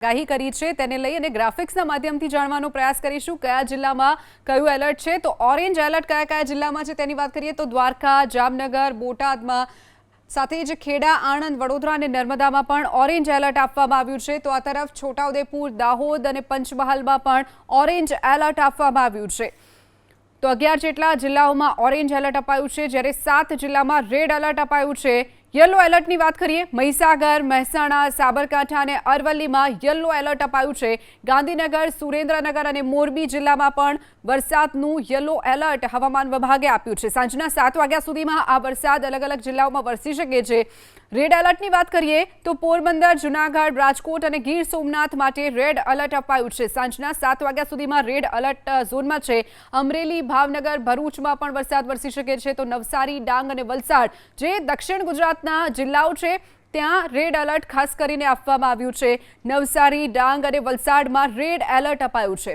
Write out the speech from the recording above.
આગાહી કરી છે તેને લઈ અને ગ્રાફિક્સના માધ્યમથી જાણવાનો પ્રયાસ કરીશું કયા જિલ્લામાં કયું એલર્ટ છે તો ઓરેન્જ એલર્ટ કયા કયા જિલ્લામાં છે તેની વાત કરીએ તો દ્વારકા, જામનગર, બોટાદમાં સાથે જ ખેડા, આણંદ, વડોદરા અને નર્મદામાં પણ ઓરેન્જ એલર્ટ આપવામાં આવ્યું છે તો આ તરફ છોટાઉદેપુર, દાહોદ અને પંચમહાલમાં પણ ઓરેન્જ એલર્ટ આપવામાં આવ્યું છે તો 11 જેટલા જિલ્લાઓમાં ઓરેન્જ એલર્ટ અપાયું છે જ્યારે 7 જિલ્લામાં રેડ એલર્ટ અપાયું છે। યલો એલર્ટની વાત કરીએ મહીસાગર, મહેસાણા, સાબરકાંઠા અને અરવલ્લીમાં યલો એલર્ટ અપાયું છે। ગાંધીનગર, સુરેન્દ્રનગર અને મોરબી જિલ્લામાં પણ વરસાદનું યલો એલર્ટ હવામાન વિભાગે આપ્યું છે। સાંજના 7 વાગ્યા સુધીમાં આ વરસાદ અલગ અલગ જિલ્લાઓમાં વરસી શકે છે। રેડ એલર્ટની વાત કરીએ તો પોરબંદર, જૂનાગઢ, રાજકોટ અને ગીર સોમનાથ માટે રેડ એલર્ટ અપાયું છે। સાંજના 7 વાગ્યા સુધીમાં રેડ એલર્ટ ઝોનમાં છે। અમરેલી, ભાવનગર, ભરૂચમાં પણ વરસાદ વરસી શકે છે તો નવસારી, ડાંગ અને વલસાડ જે દક્ષિણ ગુજરાતના જિલ્લાઓ છે ત્યાં રેડ એલર્ટ ખાસ કરીને આપવામાં આવ્યું છે। નવસારી, ડાંગ અને વલસાડમાં રેડ એલર્ટ અપાયું છે।